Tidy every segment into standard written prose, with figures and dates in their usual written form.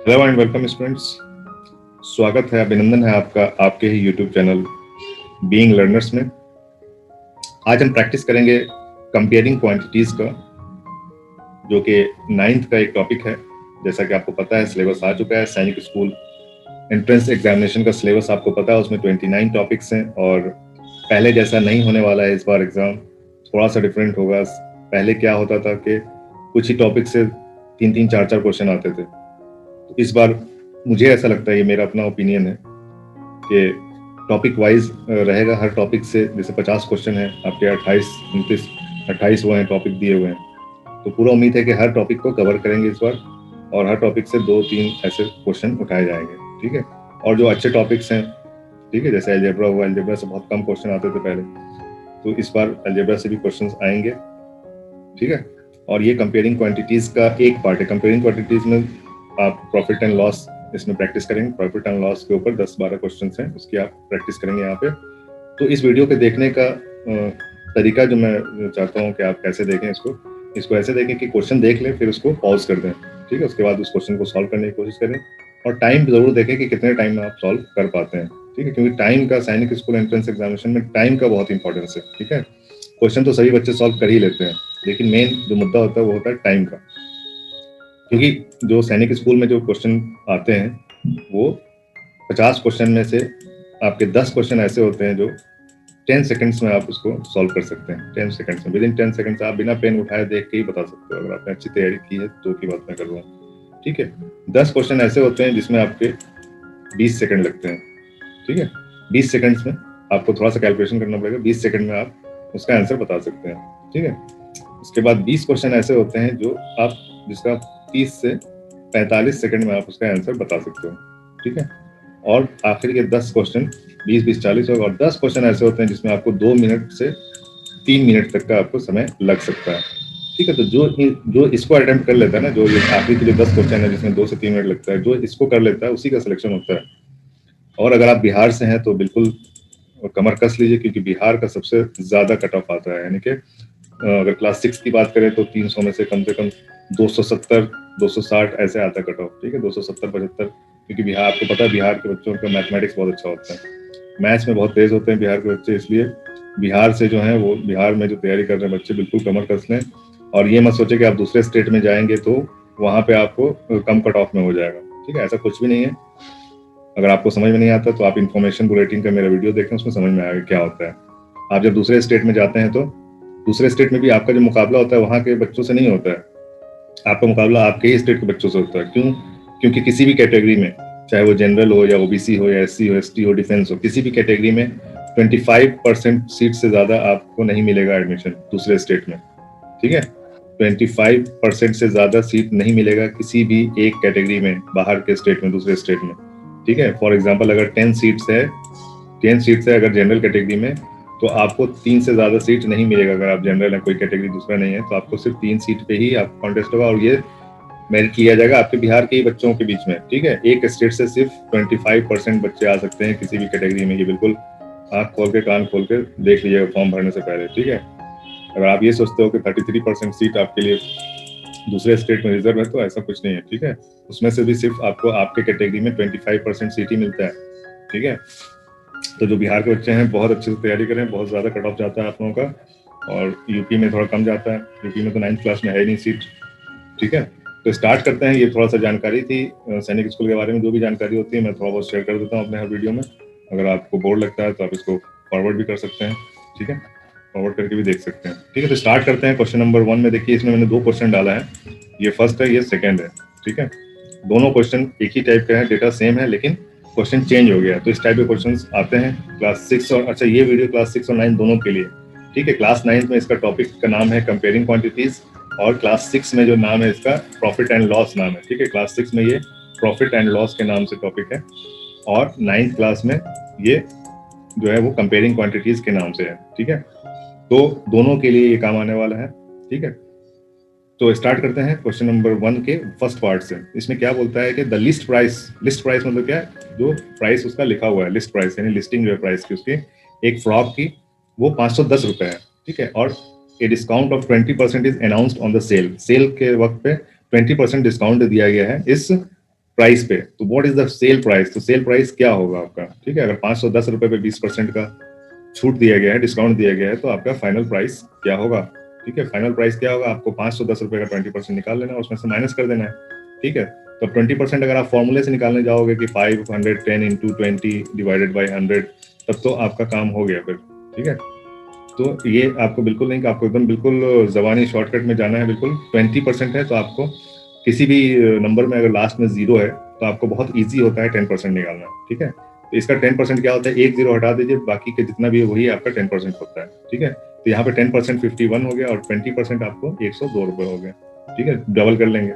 Hello and welcome students. स्वागत है, अभिनंदन है आपका आपके ही यूट्यूब चैनल बीइंग लर्नर्स में। आज हम प्रैक्टिस करेंगे कंपेयरिंग क्वांटिटीज का, जो कि 9th का एक टॉपिक है। जैसा कि आपको पता है, सिलेबस आ चुका है। सैनिक स्कूल एंट्रेंस एग्जामिनेशन का सिलेबस आपको पता है, उसमें 29 टॉपिक्स हैं और पहले जैसा नहीं होने वाला है। इस बार एग्जाम थोड़ा सा डिफरेंट होगा। पहले क्या होता था कि कुछ ही टॉपिक से 3-3, 4-4 क्वेश्चन आते थे। इस बार मुझे ऐसा लगता है, ये मेरा अपना ओपिनियन है, कि टॉपिक वाइज रहेगा। हर टॉपिक से जैसे 50 क्वेश्चन है आपके, 28 वो हैं टॉपिक दिए हुए हैं, तो पूरा उम्मीद है कि हर टॉपिक को कवर करेंगे इस बार और हर टॉपिक से 2-3 ऐसे क्वेश्चन उठाए जाएंगे। ठीक है, और जो अच्छे टॉपिक्स हैं, ठीक है, जैसे अलजेब्रा हुआ, अलजेब्रा से बहुत कम क्वेश्चन आते थे पहले, तो इस बार अलजेब्रा से भी क्वेश्चन आएंगे। ठीक है, और ये कंपेयरिंग क्वांटिटीज का एक पार्ट है। कंपेयरिंग क्वांटिटीज में आप प्रॉफिट एंड लॉस इसमें प्रैक्टिस करेंगे। प्रॉफिट एंड लॉस के ऊपर 10-12 क्वेश्चंस हैं, उसकी आप प्रैक्टिस करेंगे यहाँ पे। तो इस वीडियो के देखने का तरीका जो मैं चाहता हूँ कि आप कैसे देखें इसको ऐसे देखें कि क्वेश्चन देख लें, फिर उसको पॉज कर दें। ठीक है, उसके बाद उस क्वेश्चन को सॉल्व करने की कोशिश करें और टाइम जरूर देखें कि कितने टाइम में आप सॉल्व कर पाते हैं। ठीक है, क्योंकि टाइम का सैनिक स्कूल एंट्रेंस एग्जामिनेशन में टाइम का बहुत इंपॉर्टेंस है। ठीक है, क्वेश्चन तो सभी बच्चे सॉल्व कर ही लेते हैं, लेकिन मेन जो मुद्दा होता है वो होता है टाइम का। क्योंकि जो सैनिक स्कूल में जो क्वेश्चन आते हैं वो 50 क्वेश्चन में से आपके 10 क्वेश्चन ऐसे होते हैं जो 10 सेकंड्स में आप उसको सॉल्व कर सकते हैं। 10 सेकंड्स में, विद इन 10 सेकंड्स आप बिना पेन उठाए देख के ही बता सकते हो, अगर आपने अच्छी तैयारी की है तो की बात मैं कर रहा हूँ। ठीक है, 10 क्वेश्चन ऐसे होते हैं जिसमें आपके 20 सेकंड लगते हैं। ठीक है, 20 सेकंड्स में आपको थोड़ा सा कैलकुलेशन करना पड़ेगा, 20 सेकंड में आप उसका आंसर बता सकते हैं। ठीक है, उसके बाद 20 क्वेश्चन ऐसे होते हैं जो आप जिसका 30 से 45 सेकंड में आप उसका आंसर बता सकते हो। ठीक है, और आखिर के 10 क्वेश्चन 20-20-40 होगा, और 10 क्वेश्चन ऐसे होते हैं जिसमें आपको 2 मिनट से 3 मिनट तक का आपको समय लग सकता है। ठीक है, तो जो इसको अटेम्प्ट कर लेता है ना, जो ये आखिरी के जो 10 क्वेश्चन है जिसमें 2 से 3 मिनट लगता है, जो इसको कर लेता है उसी का सिलेक्शन होता है। और अगर आप बिहार से हैं तो बिल्कुल कमर कस लीजिए, क्योंकि बिहार का सबसे ज्यादा कट ऑफ आता है। यानी कि अगर क्लास 6 की बात करें तो 300 में से कम 270, 260 ऐसे आता है कट ऑफ। ठीक है, 270-75, क्योंकि बिहार, आपको पता है बिहार के बच्चों का मैथमेटिक्स बहुत अच्छा होता है, मैथ्स में बहुत तेज होते हैं बिहार के बच्चे। इसलिए बिहार से जो है वो, बिहार में जो तैयारी कर रहे हैं बच्चे, बिल्कुल कमर कस लें। और ये मत सोचे कि आप दूसरे स्टेट में जाएंगे तो वहां पे आपको कम कट ऑफ में हो जाएगा। ठीक है, ऐसा कुछ भी नहीं है। अगर आपको समझ में नहीं आता तो आप इन्फॉर्मेशन बुलेटिन का मेरा वीडियो देखें, उसमें समझ में आएगा क्या होता है। आप जब दूसरे स्टेट में जाते हैं तो दूसरे स्टेट में भी आपका जो मुकाबला होता है वहाँ के बच्चों से नहीं होता है, आपका मुकाबला आपके ही स्टेट के बच्चों से होता है। क्यों? क्योंकि किसी भी कैटेगरी में, चाहे वो जनरल हो या ओबीसी हो या एससी हो, एसटी हो, डिफेंस हो, किसी भी कैटेगरी में 25% सीट से ज्यादा आपको नहीं मिलेगा एडमिशन दूसरे स्टेट में। ठीक है, 25% से ज्यादा सीट नहीं मिलेगा किसी भी एक कैटेगरी में बाहर के स्टेट में, दूसरे स्टेट में। ठीक है, फॉर एग्जाम्पल अगर 10 सीट्स है अगर जनरल कैटेगरी में, तो आपको 3 से ज्यादा सीट नहीं मिलेगा। अगर आप जनरल है, कोई कैटेगरी दूसरा नहीं है, तो आपको सिर्फ 3 सीट पे ही आप कॉन्टेस्ट होगा, और ये मेरिट लिया जाएगा आपके बिहार के ही बच्चों के बीच में। ठीक है, एक स्टेट से सिर्फ 25% बच्चे आ सकते हैं किसी भी कैटेगरी में। ये बिल्कुल आँख खोल के कान खोल के देख लीजिएगा फॉर्म भरने से पहले। ठीक है, अगर आप ये सोचते हो कि 33% सीट आपके लिए दूसरे स्टेट में रिजर्व है, तो ऐसा कुछ नहीं है। ठीक है, उसमें से भी सिर्फ आपको आपके कैटेगरी में 25% सीट ही मिलता है। ठीक है, तो जो बिहार के बच्चे हैं बहुत अच्छे से तैयारी करें, बहुत ज़्यादा कट ऑफ जाता है आप लोगों का, और यूपी में थोड़ा कम जाता है। यूपी में तो 9th क्लास में है ही नहीं सीट। ठीक है, तो स्टार्ट करते हैं। ये थोड़ा सा जानकारी थी सैनिक स्कूल के बारे में। जो भी जानकारी होती है मैं थोड़ा बहुत शेयर कर देता हूँ अपने हर वीडियो में। अगर आपको बोर लगता है तो आप इसको फॉरवर्ड भी कर सकते हैं। ठीक है, फॉरवर्ड करके भी देख सकते हैं। ठीक है, तो स्टार्ट करते हैं। क्वेश्चन नंबर 1 में देखिए, इसमें मैंने 2 क्वेश्चन डाला है, ये फर्स्ट है, ये सेकेंड है। ठीक है, दोनों क्वेश्चन एक ही टाइप का है, डेटा सेम है, लेकिन क्वेश्चन चेंज हो गया। तो इस टाइप के क्वेश्चन आते हैं क्लास 6 और, अच्छा, ये वीडियो क्लास 6 और 9 दोनों के लिए। ठीक है, क्लास 9 में इसका टॉपिक का नाम है कंपेयरिंग क्वांटिटीज, और क्लास 6 में जो नाम है इसका प्रॉफिट एंड लॉस नाम है। ठीक है, क्लास 6 में ये प्रॉफिट एंड लॉस के नाम से टॉपिक है, और 9th क्लास में ये जो है वो कंपेयरिंग क्वांटिटीज के नाम से है। ठीक है, तो दोनों के लिए ये काम आने वाला है। ठीक है, तो स्टार्ट करते हैं क्वेश्चन नंबर 1 के फर्स्ट पार्ट से। इसमें क्या बोलता है कि द लिस्ट प्राइस मतलब क्या है, जो प्राइस उसका लिखा हुआ है, लिस्ट प्राइस यानी लिस्टिंग जो है प्राइस की उसकी, एक फ्रॉक की, वो 510 रुपए है। ठीक है, और a discount of 20% is announced on the sale. Sale के वक्त पे 20% डिस्काउंट दिया गया है इस प्राइस पे, तो what is the sale price, तो सेल प्राइस क्या होगा आपका, ठीक है। अगर 510 रुपए पे 20% का छूट दिया गया है, डिस्काउंट दिया गया है, तो आपका फाइनल प्राइस क्या होगा, ठीक है। फाइनल प्राइस क्या होगा, आपको 510 रुपए का 20% निकाल लेना है, उसमें से माइनस कर देना है, ठीक है। तो 20% अगर आप फॉर्मूले से निकालने जाओगे कि 510 इंटू 20 डिवाइडेड बाई 100, तब तो आपका काम हो गया फिर, ठीक है। तो ये आपको बिल्कुल नहीं, आपको एकदम बिल्कुल जबानी शॉर्टकट में जाना है। बिल्कुल 20% है तो आपको किसी भी नंबर में अगर लास्ट में जीरो है तो आपको बहुत इजी होता है 10% निकालना, ठीक है। तो इसका 10% क्या होता है, एक जीरो हटा दीजिए, बाकी के जितना भी है वही आपका 10% होता है, ठीक है। तो यहाँ पे 10% 51 हो गया और 20% आपको 102 रुपए हो गया, ठीक है। डबल कर लेंगे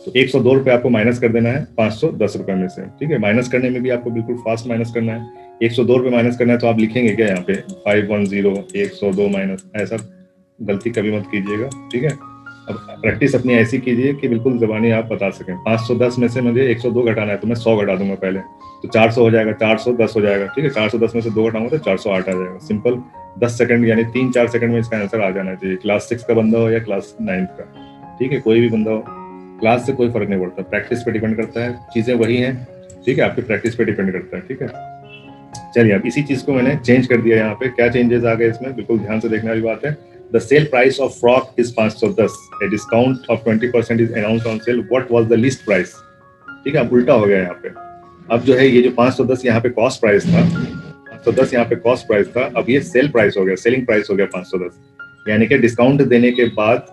तो 102 रुपए आपको माइनस कर देना है 510 रुपए में से, ठीक है। माइनस करने में भी आपको बिल्कुल फास्ट माइनस करना है। 102 रुपए माइनस करना है तो आप लिखेंगे क्या यहाँ पे 510 102 माइनस, ऐसा गलती कभी मत कीजिएगा, ठीक है। अब प्रैक्टिस अपनी ऐसी कीजिए कि बिल्कुल जबानी आप बता सकें। 510 में से मुझे 102 घटाना है तो मैं 100 घटा दूंगा पहले, तो 400 हो जाएगा, 410 हो जाएगा, ठीक है। 410 में से 2 घटाऊंगा तो 408 आ जाएगा। सिंपल 10 सेकंड यानी 3-4 सेकंड में इसका आंसर आ जाना चाहिए। क्लास 6 का बंदा हो या क्लास 9 का, ठीक है, कोई भी बंदा हो, क्लास से कोई फर्क नहीं पड़ता, प्रैक्टिस पे डिपेंड करता है, चीजें वही हैं, ठीक है, आपकी प्रैक्टिस पे डिपेंड करता है, ठीक है। चलिए अब इसी चीज को मैंने चेंज कर दिया। यहाँ पे क्या चेंजेस आ गए इसमें, बिल्कुल ध्यान से देखने वाली बात है। The sale price of frock is 510, A discount of 20% is announced on sale, what was the list price, ठीक है। अब उल्टा हो गया यहाँ पे। अब जो है ये जो 510 यहाँ पे कॉस्ट प्राइस था, 510 यहाँ पे कॉस्ट प्राइस था, अब ये सेल प्राइस हो गया, सेलिंग प्राइस हो गया 510, यानी कि डिस्काउंट देने के बाद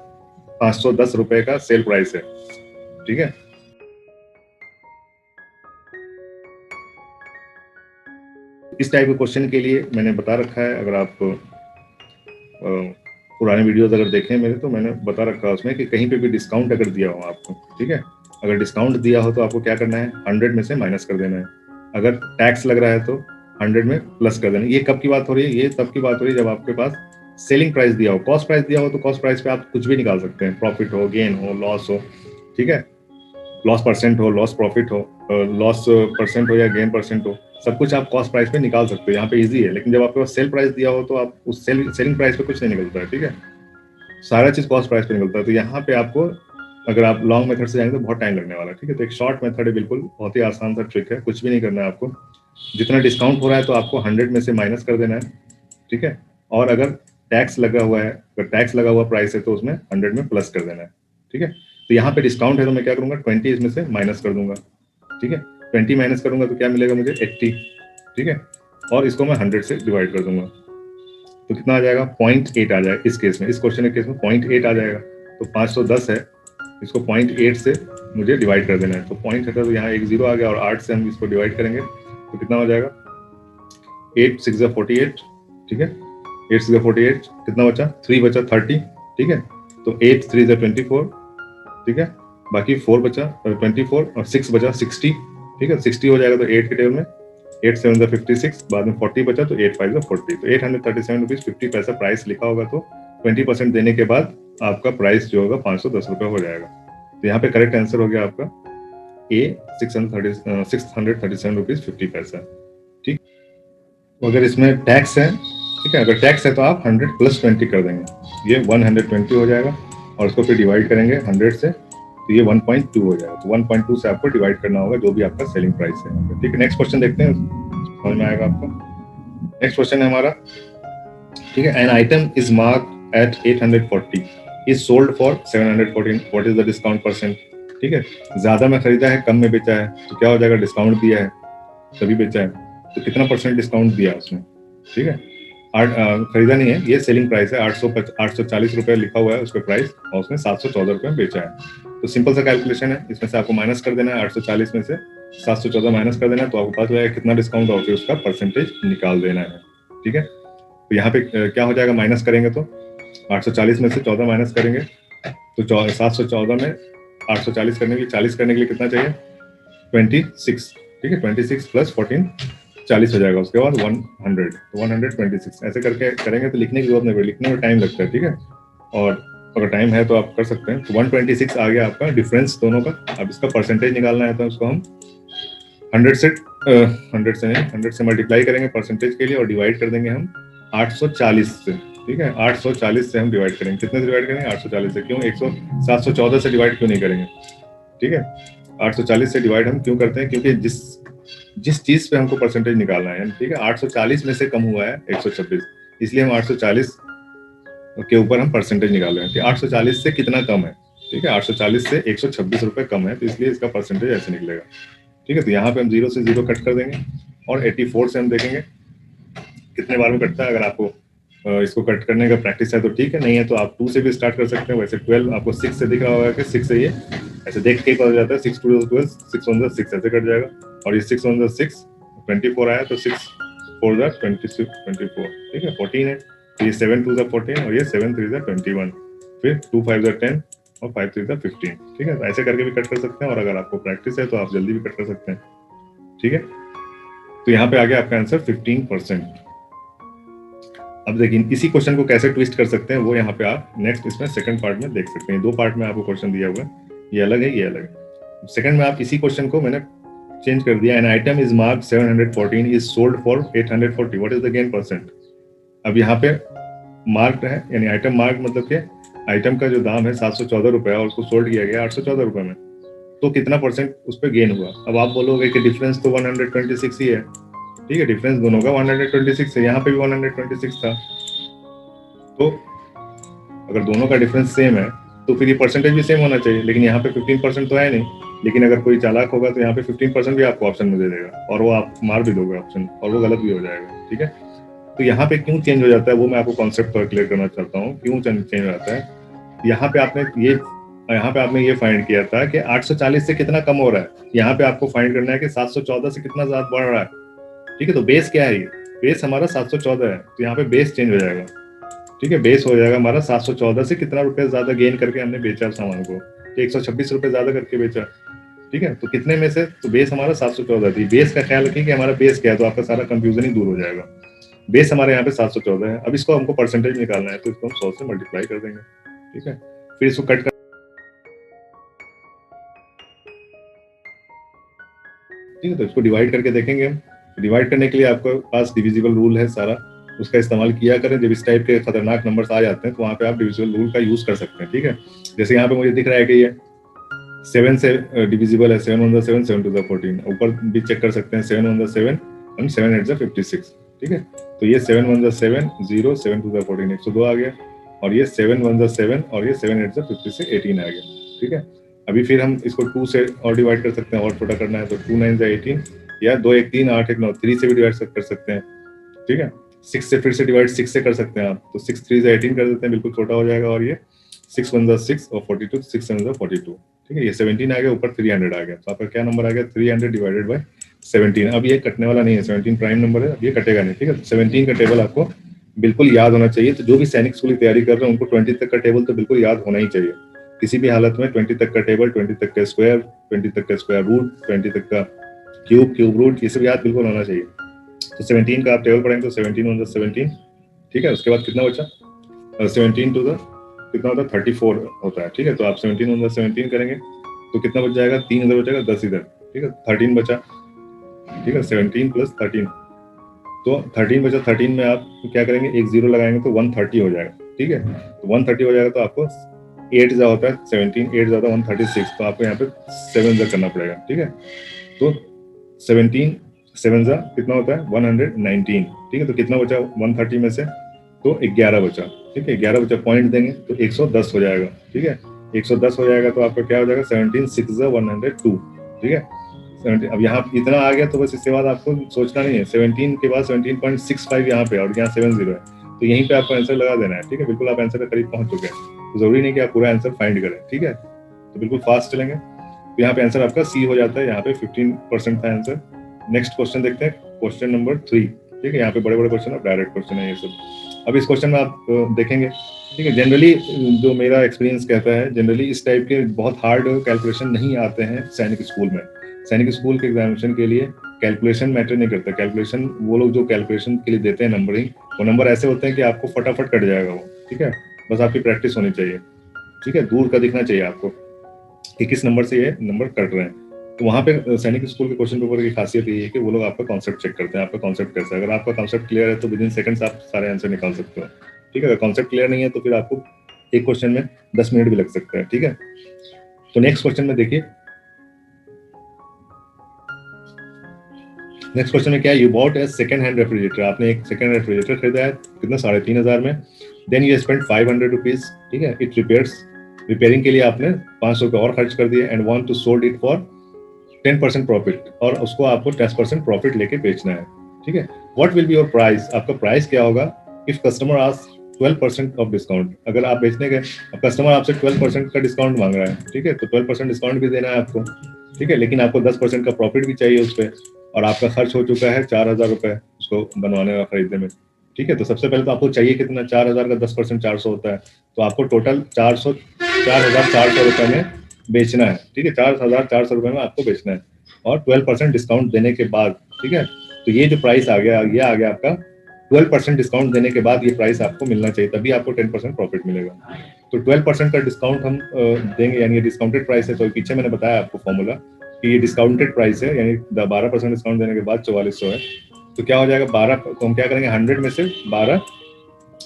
510 रुपए का सेल प्राइस है, ठीक है। इस टाइप के क्वेश्चन के लिए मैंने बता रखा है, अगर आप पुराने वीडियोस अगर देखें मेरे, तो मैंने बता रखा है उसमें कि कहीं पे भी डिस्काउंट अगर दिया हो आपको, ठीक है, अगर डिस्काउंट दिया हो तो आपको क्या करना है, 100 में से माइनस कर देना है। अगर टैक्स लग रहा है तो 100 में प्लस कर देना है। ये कब की बात हो रही है, ये तब की बात हो रही है जब आपके पास सेलिंग प्राइस दिया हो। कॉस्ट प्राइस दिया हो तो कॉस्ट प्राइस पे आप कुछ भी निकाल सकते हैं, प्रॉफिट हो, गेन हो, लॉस हो, ठीक है, लॉस परसेंट हो, लॉस प्रॉफिट हो, लॉस परसेंट हो या गेन परसेंट हो, सब कुछ आप कॉस्ट प्राइस पे निकाल सकते हो, यहाँ पे इजी है। लेकिन जब आपके पास सेल प्राइस दिया हो तो आप उस सेलिंग प्राइस पे कुछ नहीं निकलता है, ठीक है, सारा चीज कॉस्ट प्राइस पे निकलता है। तो यहाँ पे आपको, अगर आप लॉन्ग मेथड से जाएंगे तो बहुत टाइम लगने वाला है, ठीक है। तो एक शॉर्ट मेथड है, बिल्कुल बहुत ही आसान सा ट्रिक है, कुछ भी नहीं करना है आपको। जितना डिस्काउंट हो रहा है तो आपको 100 में से माइनस कर देना है, ठीक है। और अगर टैक्स लगा हुआ है, अगर टैक्स लगा हुआ प्राइस है तो उसमें 100 में प्लस कर देना है, ठीक है। तो यहाँ पे डिस्काउंट है तो मैं क्या करूंगा, 20 इसमें से माइनस कर दूंगा, ठीक है। 20 माइनस करूंगा तो क्या मिलेगा मुझे, 80, ठीक है। और इसको मैं 100 से डिवाइड कर दूंगा तो कितना आ जाएगा, 0.8 आ जाएगा। इस केस में, इस क्वेश्चन के केस में 0.8 आ जाएगा। तो 510 है, इसको 0.8 से मुझे डिवाइड कर देना है, तो पॉइंट है तो यहाँ एक जीरो आ गया, और 8 से हम इसको डिवाइड करेंगे तो कितना हो जाएगा, 8 6 48, ठीक है। 8 6 48, कितना बचा, 3 बचा 30, ठीक है। तो 8 3 24, ठीक है। बाकी 4 बचा 24 और 6 बचा 60, ठीक है। 60 हो जाएगा तो 8 के टेबल में 8 7 56, बाद में 40 बचा तो 8 5 40, तो 837 रुपीज 50 पैसा प्राइस लिखा होगा। तो 20% देने के बाद आपका प्राइस जो होगा 510 रुपए हो जाएगा। तो यहाँ पे करेक्ट आंसर हो गया आपका ए 637 रुपीज 50 पैसा, ठीक। अगर इसमें टैक्स है, ठीक है, अगर टैक्स है तो आप 100 प्लस 20 कर देंगे, ये 120 हो जाएगा, और उसको फिर डिवाइड करेंगे 100 से तो ये 1.2 हो जाएगा। तो 1.2 से आपको डिवाइड करना होगा जो भी आपका सेलिंग प्राइस है, ठीक है। नेक्स्ट क्वेश्चन देखते हैं, समझ में आएगा आपको। नेक्स्ट क्वेश्चन है हमारा, ठीक है, an item is marked at 840 is sold for 714, what is the discount percent, ठीक है। ज्यादा में खरीदा है, कम में बेचा है, तो क्या हो जाएगा, डिस्काउंट दिया है तभी बेचा है, तो कितना परसेंट डिस्काउंट दिया उसने, ठीक है। खरीदा नहीं है, ये सेलिंग प्राइस है, 840 रुपए लिखा हुआ है उस पर प्राइस, और उसने 714 रुपए बेचा है। तो सिंपल सा कैलकुलेशन है, इसमें से आपको माइनस कर देना है, 840 में से 714 माइनस कर देना है, तो आपको पता चलेगा कितना डिस्काउंट और फिर उसका परसेंटेज निकाल देना है, ठीक है। तो यहाँ पे क्या हो जाएगा, माइनस करेंगे तो 840 में से 14 माइनस करेंगे तो 714 में 840 करने के लिए 40 करने के लिए कितना चाहिए, 26, ठीक है। 26 प्लस 14 40 हो जाएगा, उसके बाद 100, तो 126 ऐसे करके करेंगे तो लिखने की जरूरत नहीं पड़ेगी, लिखने में टाइम लगता है, ठीक है। और अगर टाइम है तो आप कर सकते हैं। तो 126 आ गया आपका डिफरेंस दोनों का। अब इसका परसेंटेज निकालना है तो उसको हम 100 से 100 से मल्टीप्लाई करेंगे परसेंटेज के लिए, और डिवाइड कर देंगे हम 840 से, ठीक है। 840 से हम डिवाइड करेंगे, कितने से डिवाइड करेंगे, 840 से। क्यों 714 से डिवाइड क्यों नहीं करेंगे, ठीक है। 840 से डिवाइड हम क्यों करते हैं, क्योंकि जिस चीज पे हमको परसेंटेज निकालना है, ठीक है, 840 में से कम हुआ है 126, इसलिए हम 840 के ऊपर हम परसेंटेज निकाल रहे हैं कि 840 से कितना कम है, ठीक है, 840 से 126 रुपए कम है, तो इसलिए इसका परसेंटेज ऐसे निकलेगा, ठीक है। तो यहाँ पे हम 0 से 0 कट कर देंगे और 84 से हम देखेंगे कितने बार में कटता है। अगर आपको इसको कट करने का प्रैक्टिस है तो ठीक है, नहीं है तो आप 2 से भी स्टार्ट कर सकते हैं। वैसे 12 आपको 6 से दिख रहा होगा कि 6 से ये ऐसे देख के पता जाता है, 6 2 12, 6 1 6 ऐसे कट जाएगा, और ये 6 1 6 24 आया तो 6 4 26 24, ठीक है, 14 है, तो ये 7 2 14 और ये 7 3 21, फिर 2 5 10 और 5 3 15, ठीक है। ऐसे करके भी कट कर सकते हैं, और अगर आपको प्रैक्टिस है तो आप जल्दी भी कट कर सकते हैं, ठीक है। तो यहाँ पे आ गया आपका आंसर 15%। अब देखिए इसी क्वेश्चन को कैसे ट्विस्ट कर सकते हैं वो यहाँ पे आप नेक्स्ट इसमें सेकंड पार्ट में देख सकते हैं। 2 पार्ट में आपको क्वेश्चन दिया हुआ है, ये अलग है, ये अलग है। सेकंड में आप इसी क्वेश्चन को मैंने चेंज कर दिया, N item is marked 714 is sold for 840, what is the gain percent. अब यहाँ पे मार्क्ड है, यानी आइटम मार्क्ड मतलब कि आइटम का जो दाम है 714 रुपए और उसको सोल्ड किया गया 814 रुपए में, तो कितना परसेंट उस पर गेन हुआ। अब आप बोलोगे कि डिफरेंस तो 126 ही है, ठीक है, डिफरेंस दोनों का 126 है, यहाँ पे भी 126 था, तो अगर दोनों का डिफरेंस सेम है तो फिर ये परसेंटेज भी सेम होना चाहिए, लेकिन यहाँ पे 15% तो है नहीं। लेकिन अगर कोई चालाक होगा तो यहाँ पे 15% भी आपको ऑप्शन में दे देगा, और वो आप मार भी दोगे ऑप्शन, और वो गलत भी हो जाएगा, ठीक है। तो यहाँ पे क्यों चेंज हो जाता है वो मैं आपको कॉन्सेप्ट पर क्लियर करना चाहता हूँ, क्यों चेंज हो जाता है। यहाँ पे आपने ये फाइंड किया था कि 840 से कितना कम हो रहा है, यहाँ पे आपको फाइंड करना है कि 714 से कितना ज्यादा बढ़ रहा है, ठीक है। तो बेस क्या है, ये बेस हमारा 714 है, तो यहाँ पे बेस चेंज हो जाएगा, ठीक है। बेस हो जाएगा हमारा 714 से कितना रुपए ज्यादा गेन करके हमने बेचा सामान को, 126 रुपए ज्यादा करके बेचा, ठीक है। तो कितने में से, तो बेस हमारा 714 थी। बेस का ख्याल रखिए कि हमारा बेस क्या है, तो आपका सारा कंफ्यूजन ही दूर हो जाएगा। बेस हमारे यहाँ पे 714 है। अब इसको हमको परसेंटेज निकालना है, तो इसको हम 100 से मल्टीप्लाई कर देंगे, ठीक है। फिर इसको कट कर, ठीक है, तो इसको डिवाइड करके देखेंगे हम। डिवाइड करने के लिए आपके पास डिविजिबल रूल है सारा, उसका इस्तेमाल किया करें। जब इस टाइप के खतरनाक नंबर्स आ जाते हैं तो वहाँ पे आप डिविजिबल रूल का यूज कर सकते हैं, ठीक है। जैसे यहाँ पे मुझे दिख रहा है कि ये 7 से डिविजिबल है, 7 1 7 7 2 14, ऊपर भी चेक कर सकते हैं 7 1 7 एंड 7 8 56, ठीक है। तो ये 7 1 7 0 7 2 14 102 आ गया, और ये 7 1 7 और ये 7 8 56 18 आ गया, ठीक है। अभी फिर हम इसको 2 से और डिवाइड कर सकते हैं, और छोटा करना है तो 2 9 18, या 2 1 3 8 1 9 3 से भी डिवाइड कर सकते हैं, ठीक है। 6 से फिर से डिवाइड 6 से कर सकते हैं आप, तो 6 3 से 18 कर देते हैं, बिल्कुल छोटा हो जाएगा। और ये 6 1 6 और 42, 6 7 42, ठीक है। ये 17 आ गया, ऊपर 300 आ गया, तो आपका क्या नंबर आ गया, 300 डिवाइडेड बाय 17। अब ये कटने वाला नहीं है, 17 प्राइम नंबर है, अब ये कटेगा नहीं, ठीक है। 17 का टेबल आपको बिल्कुल याद होना चाहिए। तो जो भी सैनिक स्कूल की तैयारी कर रहे हैं उनको 20 तक का टेबल तो बिल्कुल याद होना ही चाहिए, किसी भी हालत में। 20 तक का टेबल, 20 तक का स्क्वायर, 20 तक का स्क्वायर रूट, 20 तक का क्यूब रूट, ये सब याद बिल्कुल होना चाहिए। तो 17 का आप टेबल पढ़ेंगे तो 17 1 17, ठीक है। उसके बाद कितना बचा, 17 टू द कितना होता है 34 होता है, ठीक है। तो आप 17 1 17 करेंगे तो कितना बच जाएगा, 3 इधर बचेगा, 10 इधर, ठीक है। 13 बचा, ठीक है, 17 प्लस 13, तो 13 बचा। 13 में आप क्या करेंगे, एक जीरो लगाएंगे तो 130 हो जाएगा, ठीक है। तो 130 हो जाएगा, तो आपको 8 जा होता है 17, 8 ज्यादा 136, तो आपको यहाँ पे 7 जा करना पड़ेगा, ठीक है। तो 17 7 जा कितना होता है 119, ठीक है। तो कितना बचा 130 में से, तो 11 बचा, ठीक है। 11 बचा, पॉइंट देंगे तो 110 हो जाएगा, ठीक है। 110 हो जाएगा तो आपका क्या हो जाएगा 17 6 जा 102, ठीक है। 17, अब यहाँ इतना आ गया तो बस इसके बाद आपको सोचना नहीं है। 17 के बाद 17.65 यहाँ पे, और यहाँ 70 है, तो यहीं पे आपको आंसर लगा देना है, ठीक है। बिल्कुल आप आंसर के करीब पहुंच चुके हैं, तो जरूरी नहीं कि आप पूरा आंसर फाइंड करें, ठीक है। तो बिल्कुल फास्ट चलेंगे। तो यहाँ पे आंसर आपका सी हो जाता है, यहाँ पे 15% था आंसर। नेक्स्ट क्वेश्चन देखते हैं, क्वेश्चन नंबर 3, ठीक है। यहाँ पे बड़े बड़े क्वेश्चन और डायरेक्ट क्वेश्चन है ये सब। अब इस क्वेश्चन में आप देखेंगे, ठीक है। जनरली जो मेरा एक्सपीरियंस कहता है, जनरली इस टाइप के बहुत हार्ड कैलकुलेशन नहीं आते हैं सैनिक स्कूल में। सैनिक स्कूल के एग्जामिनेशन के लिए कैलकुलेशन मैटर नहीं करता। कैलकुलेशन वो लोग जो कैलकुलेशन के लिए देते हैं नंबरिंग, वो नंबर ऐसे होते हैं कि आपको फटाफट कट जाएगा वो, ठीक है। बस आपकी प्रैक्टिस होनी चाहिए, ठीक है। दूर का दिखना चाहिए आपको कि किस नंबर से ये नंबर कट रहे हैं। तो वहाँ पे सैनिक स्कूल के क्वेश्चन पेपर की खासियत ये है कि वो लोग आपका कॉन्सेप्ट चेक करते हैं, आपका कॉन्सेप्ट कैसा है। अगर आपका कॉन्सेप्ट क्लियर है तो विद इन सेकंड्स आप सारे आंसर निकाल सकते हो, ठीक है। अगर कॉन्सेप्ट क्लियर नहीं है तो फिर आपको एक क्वेश्चन में 10 मिनट भी लग सकता है, ठीक है। तो नेक्स्ट क्वेश्चन में देखिए, नेक्स्ट क्वेश्चन में क्या है, you bought A second hand refrigerator, आपने एक सेकंड रेफ्रिजरेटर खरीदा है कितना 3,500 में, देन यू स्पेंड 500 रुपीज, ठीक है, इट रिपेयर्स, रिपेयरिंग के लिए आपने 500 रुपये और खर्च कर दिए, and want to sold it for 10% profit, और उसको आपको 10% प्रॉफिट लेके बेचना है, ठीक है। What will be your price, आपका प्राइस क्या होगा if customer ask 12% of discount, अगर आप बेचने गए, अब कस्टमर आपसे 12% का डिस्काउंट मांग रहा है, ठीक है, तो 12% डिस्काउंट भी देना है आपको, ठीक है, लेकिन आपको 10% का प्रॉफिट भी चाहिए उस पर, और आपका खर्च हो चुका है 4,000 रुपये उसको बनवाने का, खरीदने में, ठीक है। तो सबसे पहले तो आपको चाहिए कितना, 4,000 का 10% 400 होता है, तो आपको टोटल 4,400 रुपये में बेचना है, ठीक है, 4,400 रुपये में आपको बेचना है, और 12% डिस्काउंट देने के बाद, ठीक है, तो ये जो प्राइस आ गया, ये आ गया आपका 12% डिस्काउंट देने के बाद ये प्राइस आपको मिलना चाहिए, तभी आपको 10% प्रॉफिट मिलेगा। तो 12% का डिस्काउंट हम देंगे, यानी ये डिस्काउंटेड प्राइस है, तो पीछे मैंने बताया आपको फॉर्मूला कि ये डिस्काउंटेड प्राइस है, यानी 12% डिस्काउंट देने के बाद 4400 है, तो क्या हो जाएगा 12, तो हम क्या करेंगे 100 में से 12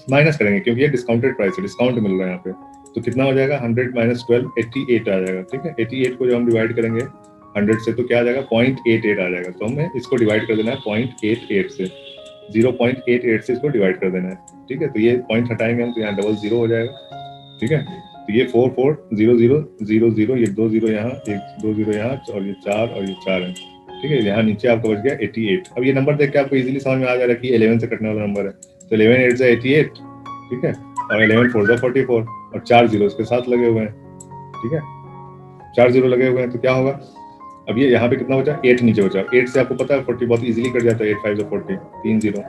माइनस करेंगे, क्योंकि ये डिस्काउंटेड प्राइस है, डिस्काउंट मिल रहा है यहाँ पे, तो कितना हो जाएगा 100 माइनस 12 88 आ जाएगा, ठीक है। 88 को जब हम डिवाइड करेंगे 100 से तो क्या आ जाएगा 0.88 आ जाएगा, तो हमें इसको डिवाइड कर देना है 0.88 से, 0.88 से इसको डिवाइड कर देना है, ठीक है। तो ये पॉइंट हटाएंगे हम तो यहाँ डबल जीरो हो जाएगा, ठीक है। तो ये 440000, ये 2 जीरो यहाँ, एक 2 जीरो यहाँ, और ये 4 और ये 4 है, ठीक है। यहाँ नीचे आपका बच गया 88। अब ये नंबर देख के आपको इजीली समझ में आ जा रहा है कि 11 से कटने वाला नंबर है, तो 11 8 से 88, ठीक है, और 11 4 से 44, और 4 जीरो इसके साथ लगे हुए हैं, ठीक है, 4 जीरो लगे हुए हैं, तो क्या होगा, अब ये यहाँ पे कितना बचा 8 नीचे बचा, 8 से आपको पता है 40 बहुत इजीली कट जाता है, 8 5 से 40, 3 जीरो,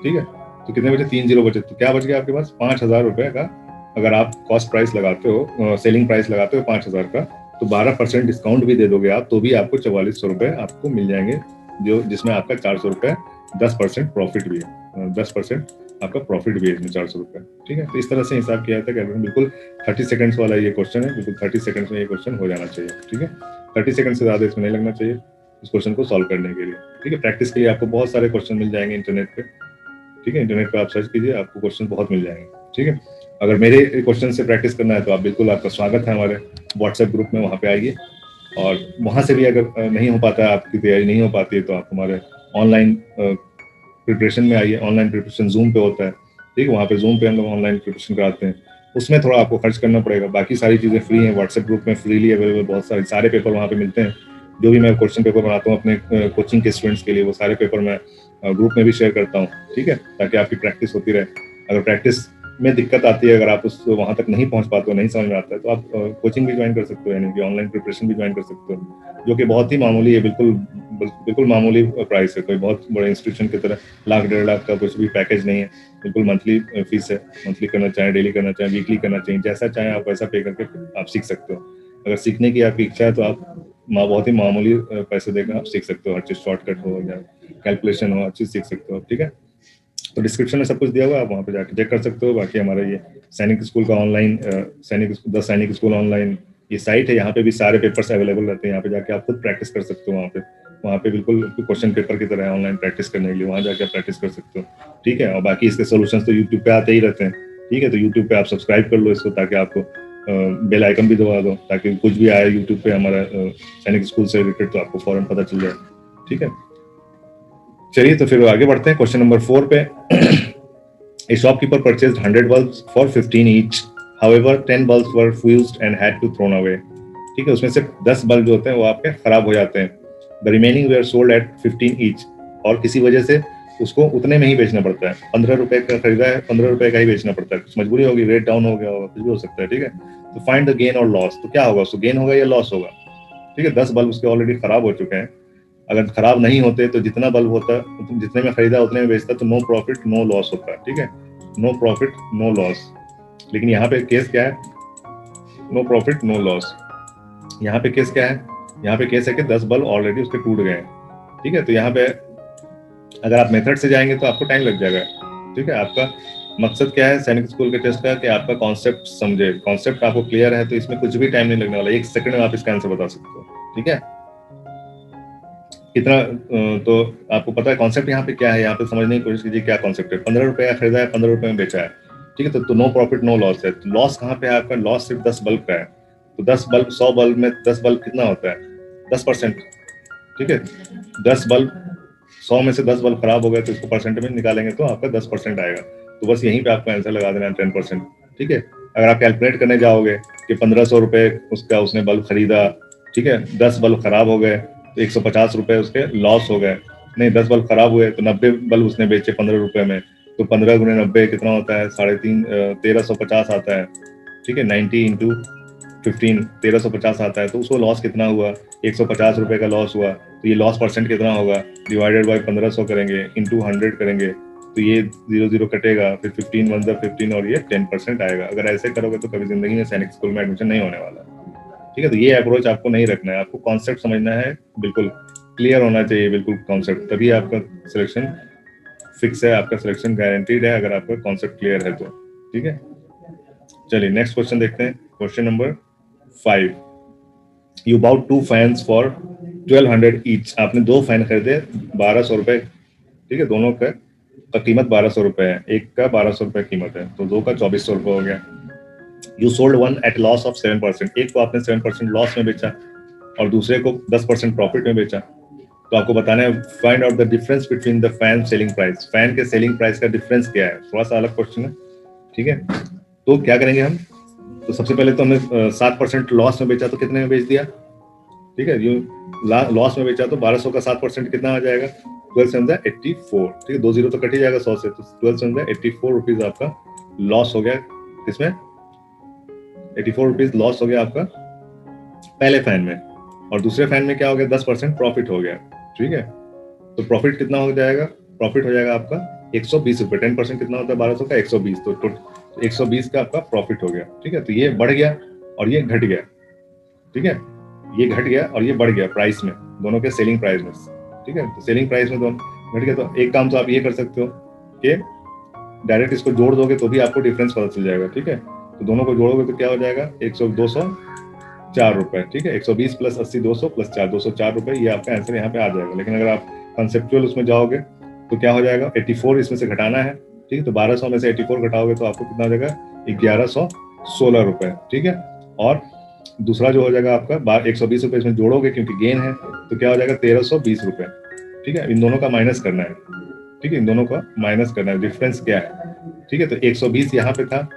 ठीक है। तो कितने बचे 3 जीरो बचे, तो क्या बच गया आपके पास 5,000 रुपए का, अगर आप कॉस्ट प्राइस लगाते हो, सेलिंग प्राइस लगाते हो 5,000 का, तो 12% डिस्काउंट भी दे दोगे आप, तो भी आपको 4400 रुपए आपको मिल जाएंगे, जो जिसमें आपका 400 रुपए 10% प्रॉफिट भी है, 10% आपका प्रॉफिट भी है इसमें 400 रुपए, ठीक है। तो इस तरह से हिसाब किया था, बिल्कुल 30 सेकंड्स वाला ये क्वेश्चन है, बिल्कुल 30 सेकंड्स में ये क्वेश्चन हो जाना चाहिए, ठीक है। 30 सेकंड से ज्यादा इसमें नहीं लगना चाहिए इस क्वेश्चन को सॉल्व करने के लिए, ठीक है। प्रैक्टिस के लिए आपको बहुत सारे क्वेश्चन मिल जाएंगे इंटरनेट पे, ठीक है, इंटरनेट पे आप सर्च कीजिए, आपको क्वेश्चन बहुत मिल जाएंगे, ठीक है। अगर मेरे क्वेश्चन से प्रैक्टिस करना है तो आप बिल्कुल, आपका स्वागत है हमारे व्हाट्सएप ग्रुप में, वहाँ पे आइए, और वहाँ से भी अगर नहीं हो पाता है, आपकी तैयारी नहीं हो पाती है, तो आप हमारे ऑनलाइन प्रिपरेशन में आइए, ऑनलाइन प्रिपरेशन जूम पे होता है, ठीक है, वहाँ पे जूम पे हम लोग ऑनलाइन प्रिपरेशन कराते हैं, उसमें थोड़ा आपको खर्च करना पड़ेगा, बाकी सारी चीज़ें फ्री हैं, व्हाट्सएप ग्रुप में फ्रीली अवेलेबल बहुत सारे पेपर वहाँ पे मिलते हैं, जो भी मैं क्वेश्चन पेपर बनाता हूँ अपने कोचिंग के स्टूडेंट्स के लिए, वो सारे पेपर मैं ग्रुप में भी शेयर करता हूँ, ठीक है, ताकि आपकी प्रैक्टिस होती रहे। अगर प्रैक्टिस में दिक्कत आती है, अगर आप उस वहाँ तक नहीं पहुँच पाते हो, नहीं समझ में आता है, तो आप कोचिंग भी ज्वाइन कर सकते हो, यानी कि ऑनलाइन प्रिपरेशन भी ज्वाइन कर सकते हो, जो कि बहुत ही मामूली है, बिल्कुल मामूली प्राइस है, कोई बहुत बड़े इंस्टीट्यूशन की तरह लाख 1.5 लाख का कुछ भी पैकेज नहीं है, बिल्कुल मंथली फीस है, मंथली करना चाहें, डेली करना चाहें, वीकली करना चाहिए, जैसा चाहें आप वैसा पे करके आप सीख सकते हो। अगर सीखने की आपकी इच्छा है तो आप बहुत ही मामूली पैसे देकर आप सीख सकते हो, हर चीज़ शॉर्टकट हो या कैलकुलेशन हो, हर चीज़ सीख सकते हो, ठीक है। तो डिस्क्रिप्शन में सब कुछ दिया हुआ है, आप वहाँ पे जाकर चेक कर सकते हो। बाकी हमारा ये सैनिक स्कूल का ऑनलाइन, द सैनिक स्कूल ऑनलाइन ये साइट है, यहाँ पे भी सारे पेपर्स अवेलेबल रहते हैं, यहाँ पे जाके आप खुद प्रैक्टिस कर सकते हो, वहाँ पे बिल्कुल क्वेश्चन पेपर की तरह ऑनलाइन प्रैक्टिस करने के लिए वहाँ जाके आप प्रैक्टिस कर सकते हो, ठीक है। और बाकी इसके सोल्यूशन तो यूट्यूब पे आते ही रहते हैं, ठीक है, तो यूट्यूब पे आप सब्सक्राइब कर लो इसको, ताकि आपको बेल आइकन भी दबा दो, ताकि कुछ भी आए यूट्यूब पे हमारा सैनिक स्कूल से रिलेटेड तो आपको फौरन पता चल जाए, ठीक है। चलिए तो फिर आगे बढ़ते हैं क्वेश्चन नंबर 4 पे। A shopkeeper purchased 100 bulbs for 15 each. However, 10 bulbs were fused and had to thrown away. ठीक है, उसमें से 10 बल्ब जो होते हैं वो आपके खराब हो जाते हैं। The remaining were sold at 15 each. और किसी वजह से उसको उतने में ही बेचना पड़ता है, 15 रुपए का खरीदा है, 15 रुपए का ही बेचना पड़ता है, कुछ मजबूरी होगी, रेट डाउन हो गया होगा, कुछ भी हो सकता है, ठीक है। तो फाइंड द गेन और लॉस, तो क्या होगा, उसको गेन होगा या लॉस होगा, ठीक है। 10 बल्ब उसके ऑलरेडी खराब हो चुके हैं, अगर खराब नहीं होते तो जितना बल्ब होता, जितने में खरीदा उतने में बेचता, तो नो प्रॉफिट नो लॉस होता है, ठीक है, नो प्रॉफिट नो लॉस। लेकिन यहाँ पे केस क्या है, नो प्रॉफिट नो लॉस। यहाँ पे केस क्या है, यहाँ पे केस है कि 10 बल्ब ऑलरेडी उसके टूट गए हैं, ठीक है। तो यहाँ पे अगर आप मेथड से जाएंगे तो आपको टाइम लग जाएगा, ठीक है। आपका मकसद क्या है सैनिक स्कूल के टेस्ट का, कि आपका कॉन्सेप्ट समझे, कॉन्सेप्ट आपको क्लियर है तो इसमें कुछ भी टाइम नहीं लगने वाला, 1 सेकंड में आप इसका आंसर बता सकते हो, ठीक है। कितना तो आपको पता है कॉन्सेप्ट यहाँ पे क्या है, यहाँ पे समझने की कोशिश कीजिए क्या कॉन्सेप्ट है। 15 रुपए का खरीदा है, 15 रुपए में बेचा है, ठीक है, तो नो प्रॉफिट नो लॉस है। तो लॉस कहाँ पे है आपका, लॉस सिर्फ 10 बल्ब का है। तो 10 बल्ब, 100 बल्ब में 10 बल्ब कितना होता है, 10%, ठीक है। 10 बल्ब 100 में से 10 बल्ब खराब हो गए तो इसको परसेंट में निकालेंगे तो आपका 10% आएगा। तो बस यहीं पे आपको आंसर लगा देना है 10%। ठीक है, अगर आप कैलकुलेट करने जाओगे कि 1500 रुपए उसका उसने बल्ब खरीदा, ठीक है, 10 बल्ब खराब हो गए तो 150 रुपए उसके लॉस हो गए। नहीं, 10 बल्ब खराब हुए तो 90 बल्ब उसने बेचे 15 रुपए में, तो 15 गुणे 90 कितना होता है, 1350 आता है। ठीक है, 90 इंटू 15 1350 आता है। तो उसको लॉस कितना हुआ, 150 रुपए का लॉस हुआ। तो ये लॉस परसेंट कितना होगा, डिवाइडेड बाय 1500 करेंगे, इंटू 100 करेंगे, तो ये 0 कटेगा, फिर 15 1 15 और ये 10% आएगा। अगर ऐसे करोगे तो कभी जिंदगी में सैनिक स्कूल में एडमिशन नहीं होने वाला। ठीक है, तो ये अप्रोच आपको नहीं रखना है, आपको कॉन्सेप्ट समझना है, बिल्कुल क्लियर होना चाहिए, बिल्कुल कॉन्सेप्ट, तभी आपका सिलेक्शन फिक्स है, आपका सिलेक्शन गारंटीड है अगर आपका कॉन्सेप्ट क्लियर है तो। ठीक है, चलिए नेक्स्ट क्वेश्चन देखते हैं। Question number 5, you bought 2 fans for 1200 each. आपने 2 फैन खरीदे 1200 रुपए। ठीक है, दोनों का कीमत 1200 रुपए है, एक का 1200 रुपए कीमत है, तो 2 का 2400 रुपए हो गया। You sold one at loss of 7%। एक को आपने 7% लॉस में बेचा और दूसरे को 10% प्रॉफिट में बेचा। तो आपको बताना है find out the difference between the fan selling price. Fan के सेलिंग प्राइस का डिफरेंस क्या है, थोड़ा सा अलग क्वेश्चन है। ठीक है, तो क्या करेंगे हम, तो सबसे पहले तो हमने 7% लॉस में बेचा तो कितने में बेच दिया। ठीक है, जो लॉस में बेचा तो 1200 का 7% कितना आ जाएगा, 12 7 84। ठीक है, 2 जीरो तो कट ही जाएगा 100 से, तो 12 7 84 रुपीज आपका लॉस हो गया। किसमें, 84 रुपीज लॉस हो गया आपका पहले फैन में, और दूसरे फैन में क्या हो गया, 10% प्रॉफिट हो गया। ठीक है, तो प्रॉफिट कितना हो जाएगा, प्रॉफिट हो जाएगा आपका 120 रुपए। 10% कितना होता है 1200 का, 120, तो 120 का आपका प्रॉफिट हो गया। ठीक है, तो ये बढ़ गया और ये घट गया। ठीक है, ये घट गया और ये बढ़ गया प्राइस में, दोनों के सेलिंग प्राइस में। ठीक है, तो सेलिंग प्राइस में दोनों घट गया। तो एक काम तो आप ये कर सकते हो कि डायरेक्ट इसको जोड़ दोगे तो भी आपको डिफरेंस पता चल जाएगा। ठीक है, तो दोनों को जोड़ोगे तो क्या हो जाएगा, 204 रुपए। ठीक है, 120 प्लस 80 200 प्लस 4 204 रुपए, ये आपका आंसर यहाँ पे आ जाएगा। लेकिन अगर आप कंसेप्चुअल उसमें जाओगे तो क्या हो जाएगा, 84 इसमें से घटाना है। ठीक है, तो 1200 में से 84 घटाओगे तो आपको कितना हो जाएगा, 1116 रुपए। ठीक है, और दूसरा जो हो जाएगा आपका 120 रुपए इसमें जोड़ोगे क्योंकि गेन है, तो क्या हो जाएगा 1320 रुपए। ठीक है, इन दोनों का माइनस करना है। ठीक है, इन दोनों का माइनस करना है, डिफरेंस क्या है। ठीक है, तो 120 यहाँ पे था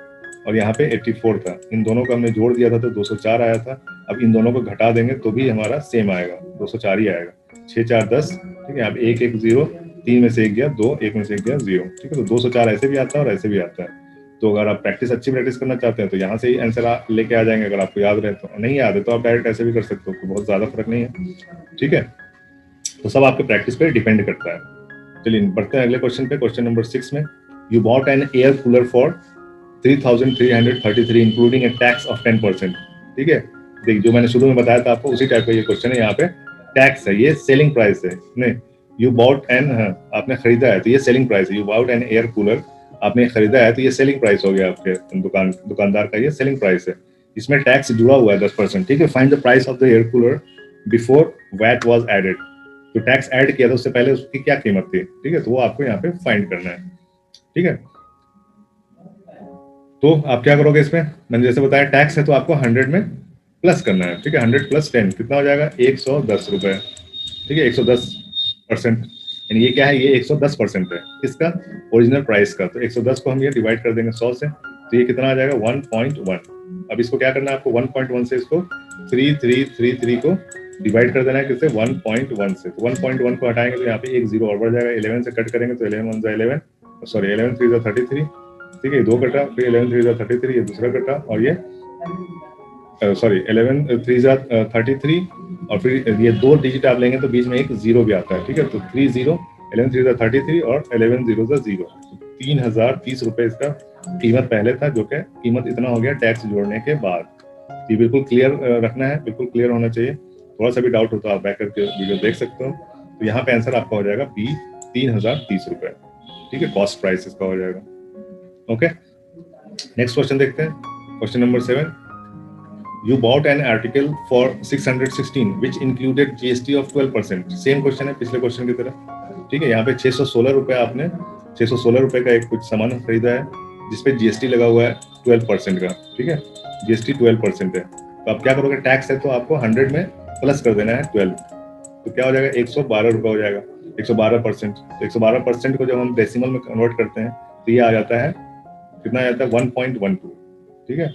और यहाँ पे 84 था, इन दोनों का हमने जोड़ दिया था तो 204 आया था। अब इन दोनों को घटा देंगे तो भी हमारा सेम आएगा, 204 ही आएगा। 6 4 10। ठीक है, अब 1 1 0, 3 में से 1 गया 2, 1 में से 1 गया 0। ठीक है, तो 204 ऐसे भी आता है और ऐसे भी आता है। तो अगर आप अच्छी प्रैक्टिस करना चाहते हैं तो यहाँ से ही आंसर लेके आ जाएंगे, अगर आपको याद रहे तो। नहीं याद है तो आप डायरेक्ट ऐसे भी कर सकते हो, तो बहुत ज्यादा फर्क नहीं है। ठीक है, तो सब आपके प्रैक्टिस पे डिपेंड करता है। चलिए बढ़ते हैं अगले क्वेश्चन पे। क्वेश्चन नंबर 6 में, you bought N air cooler for 3333 including A tax of 10%। ठीक है, देखिए जो मैंने शुरू में बताया था आपको उसी टाइप का ये क्वेश्चन है। यहाँ पे टैक्स है, ये सेलिंग प्राइस है। नहीं, यू बॉट एन, आपने खरीदा है तो ये सेलिंग प्राइस है। You bought N air cooler, आपने खरीदा है तो ये सेलिंग प्राइस हो गया, आपके दुकानदार का ये सेलिंग प्राइस है। इसमें टैक्स जुड़ा हुआ है 10%। ठीक है, find the price of the air cooler before VAT was added. तो टैक्स ऐड किया था उससे पहले उसकी क्या कीमत थी। ठीक है, तो वो आपको यहाँ पे फाइंड करना है। ठीक है, तो आप क्या करोगे, इसमें मैंने जैसे बताया टैक्स है तो आपको 100 में प्लस करना है। ठीक है, 100 प्लस 10 कितना हो जाएगा, 110 रुपए। ठीक है, 110%, यानी ये क्या है, ये 110% है इसका ओरिजिनल प्राइस का। तो 110 को हम ये डिवाइड कर देंगे 100 से, तो ये कितना आ जाएगा 1.1। अब इसको क्या करना है आपको, 1.1 से इसको 3333 को डिवाइड कर देना है किससे, 1.1 से। तो 1.1 को हटाएंगे तो यहाँ पे एक जीरो और बढ़ जाएगा। 11 से कट करेंगे तो 11 1 11, सॉरी 11 3 33। ठीक है, 2 कटा, फिर 11 3 33, ये दूसरा कटा, और ये सॉरी 11 3 33, और फिर ये 2 डिजिट आप लेंगे तो बीच में एक जीरो भी आता है। ठीक है, तो 30, 11 3 33 और 11 0 0। 3030 रुपए इसका कीमत पहले था, जो कि कीमत इतना हो गया टैक्स जोड़ने के बाद। ये बिल्कुल क्लियर रखना है, बिल्कुल क्लियर होना चाहिए। थोड़ा सा भी डाउट हो तो आप बैक करके वीडियो देख सकते हो। तो यहाँ पे आंसर आपका हो जाएगा बी, 3030 रुपए। ठीक है, कॉस्ट प्राइस इसका हो जाएगा। ओके, नेक्स्ट क्वेश्चन देखते हैं। Question number 7, you bought an article for 616 which included GST of 12%। Same question है पिछले क्वेश्चन की तरह। ठीक है, यहाँ पे 616 रुपए, आपने 616 रुपए का एक कुछ सामान खरीदा है जिसपे जीएसटी लगा हुआ है 12% का। ठीक है, जीएसटी 12% है। तो आप क्या करोगे, टैक्स है तो आपको 100 में प्लस कर देना है 12, तो क्या हो जाएगा 112 रुपए हो जाएगा। 112%। तो 112% को जब हम डेसिमल में कन्वर्ट करते हैं तो ये आ जाता है, कितना आ जाता है, 1.12। ठीक है,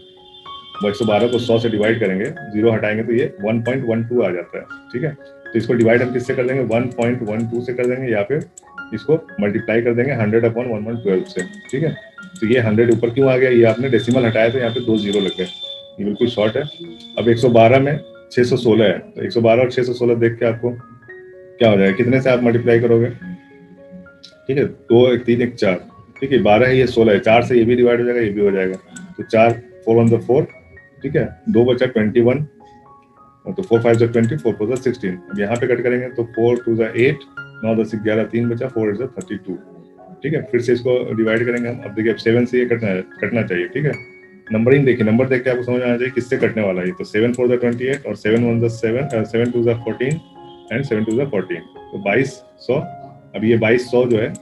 वो 112 को 100 से डिवाइड करेंगे, जीरो हटाएंगे तो ये 1.12 आ जाता है। ठीक है, तो इसको डिवाइड हम किससे कर देंगे, 1.12 से कर देंगे, या फिर इसको मल्टीप्लाई कर देंगे 100/112 से। ठीक है, तो ये 100 ऊपर क्यों आ गया, ये आपने डेसिमल हटाया तो यहाँ पे 2 जीरो लग गए, ये बिल्कुल शॉर्ट है। अब 112 में 616 है, तो 112 और 616 देख के आपको क्या हो जाएगा, कितने से आप मल्टीप्लाई करोगे। ठीक है, 2 1 3 1 4। ठीक है, 12 है, ये 16 है, 4 से ये भी डिवाइड हो जाएगा, ये भी हो जाएगा, तो 4 4 1 4। ठीक है, 2 बचा 21, तो 4 5 20, 4 4 16। अब यहाँ पे कट करेंगे तो 4 2 8, 9 10 11, 3 बचा, 4 8 32। ठीक है, फिर से इसको डिवाइड करेंगे हम। अब देखिए, अब 7 से ये कटना चाहिए। ठीक है, नंबरिंग देखिए, नंबर देख के आपको समझ आना चाहिए किससे कटने वाला है। तो 7 4 28, और 7 1 7, 7 2 14, एंड 7 2 14, तो 2200। अब ये 2200 जो है,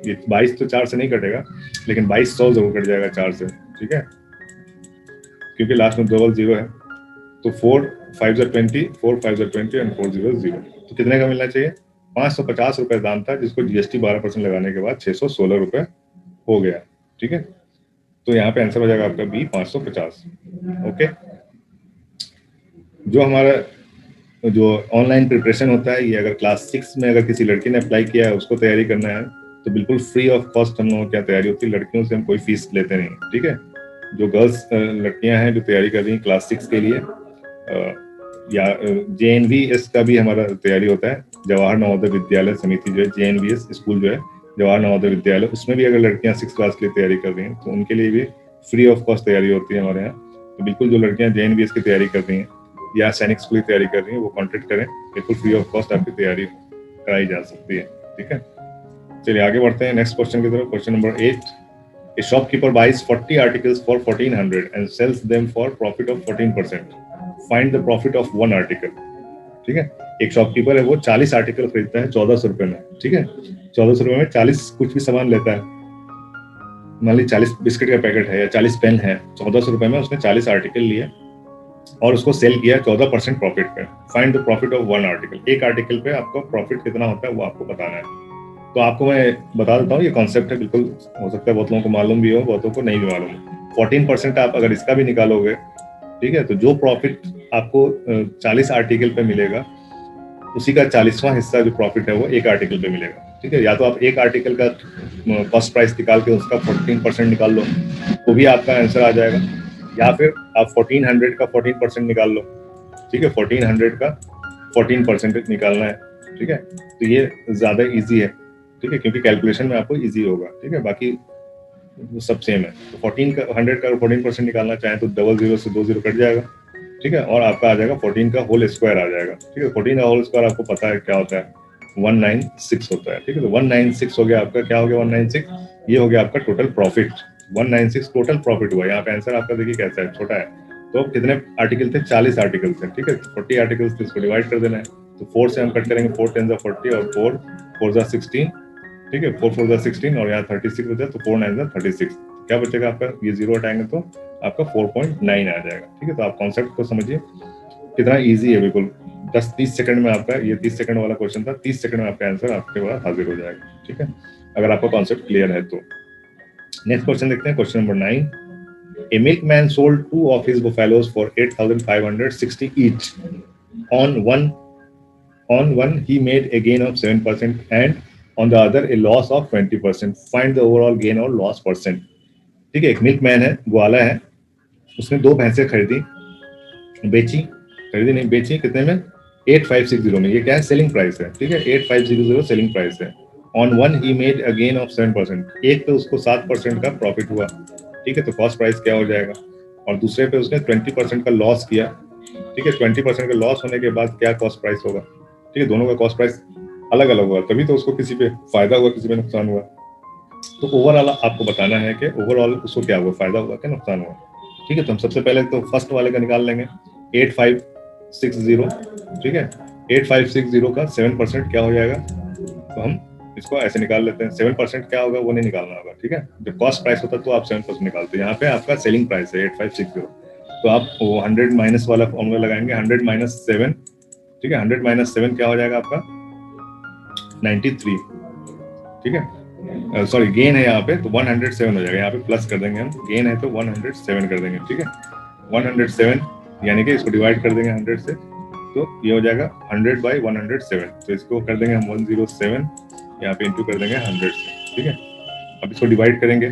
ये 22 तो 4 से नहीं कटेगा, लेकिन 2200 जरूर कट जाएगा 4 से। ठीक है, क्योंकि लास्ट में डबल जीरो है। तो 4 5 20, 4 5 20, एंड 4 0 0। तो कितने का मिलना चाहिए, 550 रुपए दाम था, जिसको जीएसटी 12% लगाने के बाद 616 रुपए हो गया। ठीक है, तो यहाँ पे आंसर हो जाएगा आपका बी, 550। ओके, जो हमारा जो ऑनलाइन प्रिपरेशन होता है, ये अगर क्लास 6 में अगर किसी लड़की ने अप्लाई किया है, उसको तैयारी करना है, तो बिल्कुल फ्री ऑफ कॉस्ट हम लोगों की तैयारी होती है। लड़कियों से हम कोई फीस लेते नहीं। ठीक है, जो गर्ल्स लड़कियां हैं जो तैयारी कर रही हैं क्लास 6 के लिए, या JNVS का भी हमारा तैयारी होता है, जवाहर नवोदय विद्यालय समिति जो है, JNVS स्कूल जो है, जवाहर नवोदय विद्यालय, उसमें भी अगर लड़कियां 6 क्लास के लिए तैयारी कर रही हैं तो उनके लिए भी फ्री ऑफ कॉस्ट तैयारी होती है हमारे यहाँ। तो बिल्कुल जो लड़कियां JNVS की तैयारी कर रही हैं या सैनिक स्कूल की तैयारी कर रही हैं, वो कॉन्टेक्ट करें, बिल्कुल फ्री ऑफ कॉस्ट आपकी तैयारी कराई जा सकती है। ठीक है, चलिए आगे बढ़ते हैं नेक्स्ट क्वेश्चन की तरफ। Question number 8, A shopkeeper buys 40 articles for 1400 and sells them for profit of 14%. Find the profit of one article. ठीक है, एक शॉपकीपर है, वो 40 आर्टिकल खरीदता है 1400 रुपए में। ठीक है, 1400 रुपए में 40 कुछ भी सामान लेता है, मान ली 40 बिस्किट का पैकेट है या 40 पेन है, 1400 रुपए में उसने 40 आर्टिकल लिए और उसको सेल किया 14% प्रॉफिट पे। Find the profit of one article. एक आर्टिकल पे आपको प्रॉफिट कितना होता है वो आपको बताना है। तो आपको मैं बता देता हूँ, ये कॉन्सेप्ट है, बिल्कुल हो सकता है बहुत लोगों को मालूम भी हो, बहुतों को नहीं भी मालूम। 14% आप अगर इसका भी निकालोगे, ठीक है, तो जो प्रॉफिट आपको 40 आर्टिकल पे मिलेगा, उसी का 40वां हिस्सा जो प्रॉफिट है वो एक आर्टिकल पे मिलेगा। ठीक है, या तो आप एक आर्टिकल का कॉस्ट प्राइस निकाल के उसका 14% निकाल लो, तो भी आपका आंसर आ जाएगा, या फिर आप 1400 का 14% निकाल लो। ठीक है, 1400 का 14% निकालना है। ठीक है, तो ये ज्यादा इजी है। ठीक है, क्योंकि कैलकुलेशन में आपको इजी होगा। ठीक है, बाकी सब सेम है। तो 100 का 14% निकालना चाहें तो डबल जीरो से 2 जीरो कट जाएगा। ठीक है, और आपका आ जाएगा 14 का होल स्क्वायर आ जाएगा। ठीक है, 14 का होल स्क्वायर आपको पता है क्या होता है, 196 होता है। ठीक है, तो 196 हो गया आपका, क्या हो गया 196, ये हो गया आपका टोटल प्रॉफिट। 196 टोटल प्रॉफिट हुआ। यहाँ पे आंसर आपका देखिए कैसा है, छोटा है। तो कितने आर्टिकल थे, 40 आर्टिकल थे। ठीक है, 40 आर्टिकल्स थे, इसको डिवाइड कर देना है। तो 4 से हम कट करेंगे, 4 10 40 और 4 4 16। ठीक है, 4 4 16 और यहाँ 36 बचा, तो 4 9 36। क्या बचेगा आपका, ये जीरो हटाएंगे तो आपका 4.9 आ जाएगा। ठीक है, तो आप कॉन्सेप्ट को समझिए कितना इजी है, बिल्कुल 10-30 सेकंड में आपका, ये 30 सेकंड वाला क्वेश्चन था, 30 सेकंड में आपका आंसर आपके पास हाजिर हो जाएगा। ठीक है, अगर आपका कॉन्सेप्ट क्लियर है तो। नेक्स्ट क्वेश्चन देखते हैं, question number 9। A milkman sold 2 of his buffaloes for 8,560 each. On one he made a gain of 7% and on the other a loss of 20%. Find the overall gain or loss percent. ठीक है, एक milkman है, ग्वाला है, उसने 2 भैंसे खरीदी नहीं बेची, कितने में, 8560 में। ये क्या है, सेलिंग प्राइस है। ठीक है, 8500 सेलिंग प्राइस है। On one he made a gain of 7%, एक पे उसको 7% का प्रॉफिट हुआ। ठीक है, तो कॉस्ट प्राइस क्या हो जाएगा, और दूसरे पे उसने 20% का लॉस किया। ठीक है, 20% का लॉस होने के बाद क्या कॉस्ट प्राइस होगा। ठीक है, दोनों का कॉस्ट प्राइस अलग अलग हुआ, तभी तो उसको किसी पे फायदा हुआ, किसी पे नुकसान हुआ। तो ओवरऑल आपको बताना है कि ओवरऑल उसको क्या हुआ, फायदा हुआ क्या नुकसान हुआ। ठीक है, तो हम सबसे पहले तो फर्स्ट वाले का निकाल लेंगे, 8560। ठीक है, 8560 का 7% क्या हो जाएगा, तो हम इसको ऐसे निकाल लेते हैं। 7% क्या होगा वो नहीं निकालना होगा। ठीक है, जब कॉस्ट प्राइस होता है तो आप 7% निकालते हैं। यहाँ पे आपका सेलिंग प्राइस है 8560, तो आप वो 100 माइनस वाला फॉर्मूला लगाएंगे, 100 - 7। ठीक है, 100 - 7 क्या हो जाएगा आपका 93, ठीक है, सॉरी गेन है यहाँ पे तो 107 हो जाएगा, यहाँ पे प्लस कर देंगे हम, गेन है तो 107 कर देंगे, ठीक है, 107 यानी कि इसको डिवाइड कर देंगे 100 से, तो ये हो जाएगा 100/107, तो इसको कर देंगे हम 107, यहाँ पे इंटू कर देंगे 100 से, ठीक है। अब इसको डिवाइड करेंगे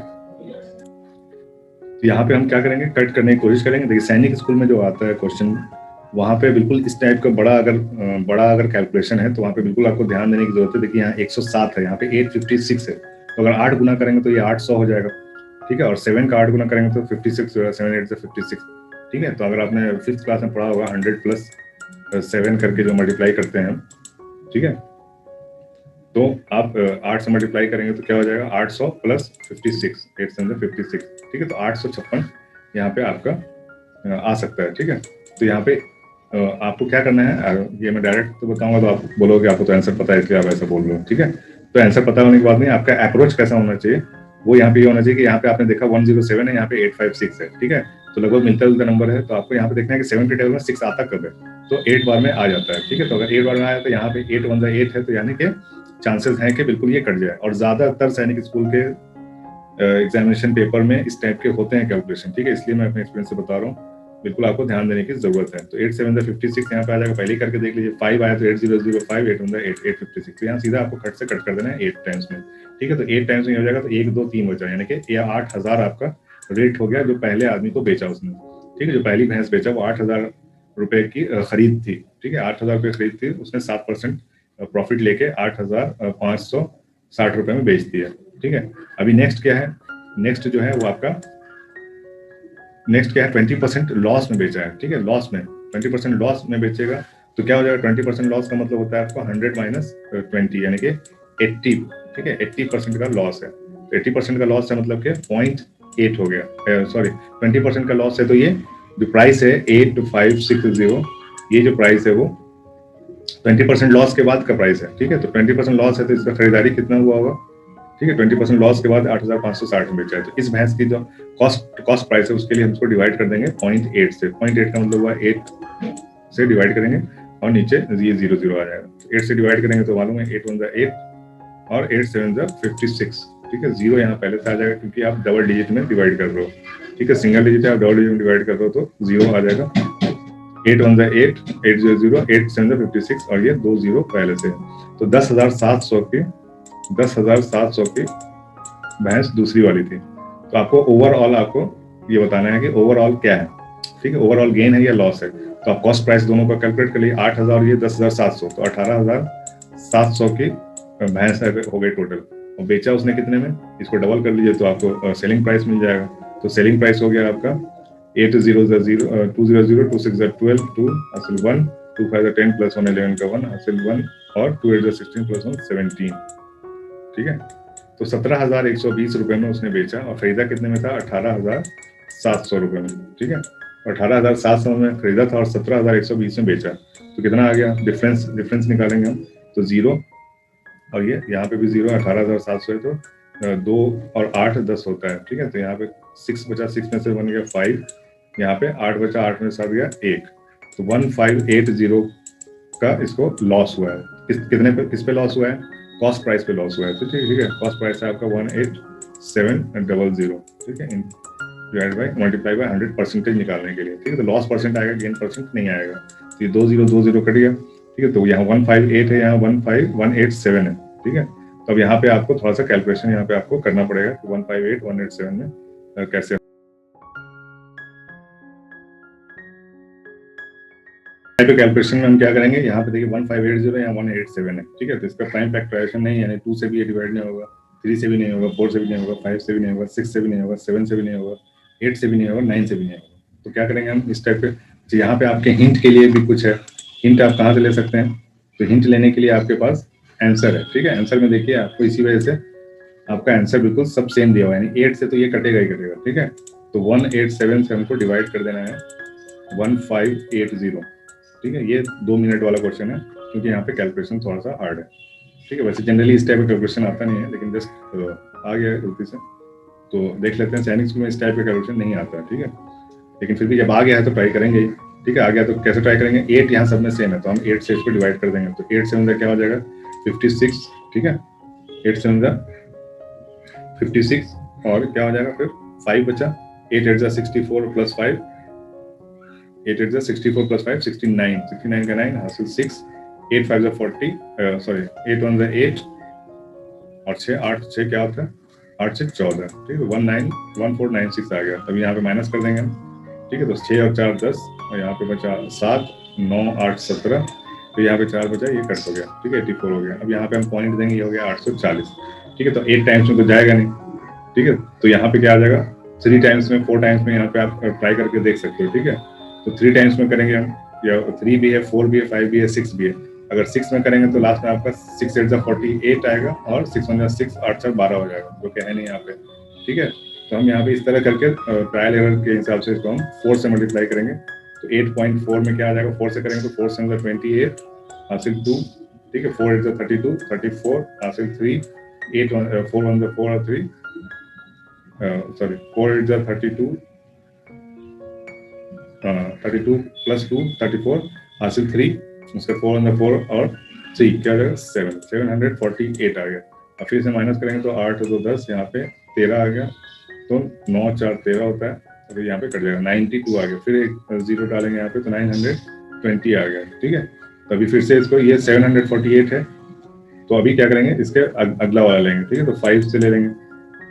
तो यहाँ पे हम क्या करेंगे, कट करने की कोशिश करेंगे। देखिए सैनिक स्कूल में जो आता है क्वेश्चन, वहाँ पे बिल्कुल इस टाइप का बड़ा अगर कैलकुलेशन है तो वहाँ पे बिल्कुल आपको ध्यान देने की जरूरत है। देखिए यहाँ 107 है, यहाँ पे 856 है, तो अगर 8 गुना करेंगे तो ये 800 हो जाएगा, ठीक है, और 7 का 8 गुना करेंगे तो 56 होगा, 7 8 से 56, ठीक है। तो अगर आपने 5th क्लास में पढ़ा होगा 100+7 करके जो मल्टीप्लाई करते हैं हम, ठीक है, तो आप 8 से मल्टीप्लाई करेंगे तो क्या हो जाएगा, 800 + 56, 8 से 56, ठीक है, तो 856 यहाँ पे आपका आ सकता है, ठीक है। तो यहाँ पे आपको क्या करना है, ये मैं डायरेक्ट तो बताऊंगा तो आप बोलोगे आपको तो आंसर पता है इसलिए आप ऐसा बोल रहे हो, ठीक है। तो आंसर पता होने के बाद नहीं, आपका अप्रोच कैसा होना चाहिए, वो यहाँ पे ये होना चाहिए कि यहाँ पे आपने देखा 107 है, यहाँ पे 856 है, ठीक है, तो लगभग मिलता जुलता नंबर है, तो आपको यहाँ पे देखना है कि 7 के टेबल में 6 आता कब है, तो 8 बार में आ जाता है, ठीक है। तो अगर 8 बार में आया तो यहाँ पे 8 1 8 है, तो यानी कि चांसेस हैं कि बिल्कुल ये कट जाए। और ज्यादातर सैनिक स्कूल के एग्जामिनेशन पेपर में इस टाइप के होते हैं कैलकुलेशन, ठीक है, इसलिए मैं अपने एक्सपीरियंस से बता रहा हूँ, बिल्कुल आपको ध्यान देने की जरूरत है। तो 8 7 56 यहाँ पे आ जाएगा, पहले करके देख लीजिए, 5 आया तो 8005, 8 8 856, तो यहाँ सीधा आपको कट से कट कर देना है 8 टाइम्स में, ठीक है। तो 8 टाइम्स में हो जाएगा तो 1 2 3 बचा, यानी कि ये 8000 आपका रेट हो गया जो पहले आदमी को बेचा उसने, ठीक है, जो पहली भैंस बेचा वो 8000 रुपए की खरीद थी, ठीक है, 8000 रुपये खरीद थी, उसने 7% प्रॉफिट लेके 8560 रुपए में बेच दिया, ठीक है। अभी नेक्स्ट क्या है, नेक्स्ट जो है वो आपका नेक्स्ट क्या है, 20% लॉस में बेचा है, ठीक है, लॉस में 20% लॉस में बेचेगा तो क्या हो जाएगा, 20% लॉस का मतलब होता है आपको 100 - 20 यानी कि 80, ठीक है, 80% का लॉस है। तो 80% का लॉस है मतलब कि 0.8 हो गया, सॉरी 20% का लॉस है, तो ये जो प्राइस है 8560, ये जो प्राइस है वो 20% लॉस के बाद का प्राइस है, ठीक है। तो 20% लॉस है तो इसका खरीदारी कितना हुआ होगा, ठीक है, 20% लॉस के बाद 8560 में बेचा है। तो इस भैंस की जो कॉस्ट प्राइस है उसके लिए हम इसको डिवाइड कर देंगे 0.8 से, 0.8 का मतलब हुआ 8 से डिवाइड करेंगे और नीचे ये 00 आ जाएगा, तो 8 से डिवाइड करेंगे तो मालूम है 8 1 8 और 8 7 56, ठीक है, 0 यहाँ पहले से आ जाएगा क्योंकि आप डबल डिजिट में डिवाइड कर रहे हो, ठीक है, सिंगल डिजिट है आप डबल डिजिट में डिवाइड कर रहे हो तो 0 आ जाएगा, 8 1 8 8 0 0 8 7 56 और ये 2 0 पहले से है। तो 10,700 की भैंस दूसरी वाली थी। तो आपको ओवरऑल आपको ये बताना है कि ओवरऑल क्या है, ठीक है, ओवरऑल गेन है या लॉस है। तो आप कॉस्ट प्राइस दोनों का कैलकुलेट कर लीजिए, 8000 और ये 10,700, तो 18,700 की भैंस हो गई टोटल, और बेचा उसने कितने में, इसको डबल कर लीजिए तो आपको सेलिंग प्राइस मिल जाएगा। तो सेलिंग प्राइस हो गया आपका 800 200 2 6 12 2 हासिल 1 2 5 10 + 1 11 का 1 हासिल 1 और 2 8 16 + 1 17, ठीक है। तो 17,120 रुपए में उसने बेचा और खरीदा कितने में था, 18,700 रुपए में, ठीक है, 18,700 में खरीदा था और 17,120 में बेचा, तो कितना आ गया, डिफरेंस निकालेंगे हम, तो 0 और ये यहाँ पे भी 0, 18,700 है तो 2 और 8 10 होता है, ठीक है। तो यहाँ पे 6 बचा, 6 में से बन गया 5, यहाँ पे 8 बचा, 8 में से गया 1, तो 1580 का इसको लॉस हुआ है। कितने पे, किस पे लॉस हुआ है, कॉस्ट प्राइस पे लॉस हुआ है, तो ठीक है, कॉस्ट प्राइस है आपका 18700, ठीक है, डिवाइड बाय मल्टीप्लाई बाय 100% निकालने के लिए, ठीक है। तो लॉस परसेंट आएगा, गेन परसेंट नहीं आएगा, तो ये 2 0 कट गया, ठीक है। तो यहाँ 158 है, यहाँ 15187 है, ठीक है। तो अब यहाँ पे आपको थोड़ा सा कैलकुलेशन यहाँ पे आपको करना पड़ेगा कि 158 187 में कैसे, पे कैलकुलेशन में हम क्या करेंगे, यहाँ पे देखिए 1580 या 187 है, ठीक है। तो इसका प्राइम फैक्टराइजेशन नहीं, यानी 2 से भी ये डिवाइड नहीं होगा, 3 से भी नहीं होगा, 4 से भी नहीं होगा, 5 से भी नहीं होगा, 6 से भी नहीं होगा, 7 से भी नहीं होगा, 8 से भी नहीं होगा, 9 से भी नहीं होगा। तो क्या करेंगे हम इस टाइप पे, तो यहाँ पे आपके हिंट के लिए भी कुछ है, हिंट आप कहाँ से ले सकते हैं, तो हिंट लेने के लिए आपके पास आंसर है, ठीक है। आंसर में देखिए आपको इसी वजह से आपका आंसर बिल्कुल सब सेम दिया हुआ है, यानी 8 से तो ये कटेगा ही कटेगा, ठीक है। तो 187 से हमको डिवाइड कर देना है 1580, ठीक है। ये 2 मिनट वाला क्वेश्चन है क्योंकि यहाँ पे कैलकुलेशन थोड़ा सा हार्ड है, ठीक है। वैसे जनरली इस टाइप का कैलकुलेशन आता नहीं है, लेकिन जस्ट आ गया है गलती से, तो देख लेते हैं। सैनिक स्कूल में इस टाइप का कैलकुलेशन नहीं आता है, ठीक है, लेकिन फिर भी जब आ गया है तो ट्राई करेंगे, ठीक है। आ गया तो कैसे ट्राई करेंगे, 8 यहाँ सब में सेम है तो हम 8 से इसको डिवाइड कर देंगे, तो 8 से अंदर क्या हो जाएगा 56, ठीक है, 8 7 जा 56 और क्या हो जाएगा फिर 5 बचा, 8 8 जा 64 प्लस 5, 8 8 जा 64 प्लस 5 69, 69 का 9 हासिल 6, 8 5 जा 40, सॉरी 8 1 जा 8 और 6 8 6 क्या होता है 8 6 14, ठीक है, 1496 आ गया। तब यहाँ पे माइनस कर देंगे हम, ठीक है, तो 6 और 4 10 और यहाँ पे बचा 7 9 8 17, तो यहाँ पे 4 बचा, ये कट हो गया, ठीक है, 84 हो गया। अब यहाँ पे हम पॉइंट देंगे, ये हो गया 840, ठीक है, तो 8 टाइम्स में तो जाएगा नहीं, ठीक है, तो यहाँ पे क्या आ जाएगा 3 टाइम्स में 4 टाइम्स में, यहाँ पे आप ट्राई करके देख सकते हो, ठीक है, तो 3 टाइम्स में करेंगे हम, या 3 भी है 4 भी है 5 भी है 6 भी है। अगर 6 में करेंगे तो लास्ट में आपका 6 8 48 आएगा और 6 1 6 8 4 12 हो जाएगा, जो कि है नहीं यहाँ पे, ठीक है। तो हम यहाँ पे इस तरह करके ट्रायल एरर के हिसाब से इसको हम 4 से मल्टीप्लाई करेंगे, तो 8.4 में क्या आ जाएगा, 4 से करेंगे तो 4 7 28 हासिल 2, ठीक है, 4 8 32 34 हासिल 3, 8 4 1 4 और 3, सॉरी 4 8 32 32 प्लस 2 34 हासिल 3, उसका 4 1 4 और 3 क्या आ जाएगा 7 748 आ गया। अब फिर से माइनस करेंगे तो 8 2 10, यहाँ पे 13 आ गया, तो 9 4 13 होता है, तो यहाँ पे कट जाएगा 92 आ गया, फिर एक जीरो डालेंगे यहाँ पे तो 920 आ गया, ठीक है। तो अभी फिर से इसको, ये 748 है, तो अभी क्या करेंगे, इसके अगला वाला लेंगे, ठीक है, तो 5 से ले लेंगे,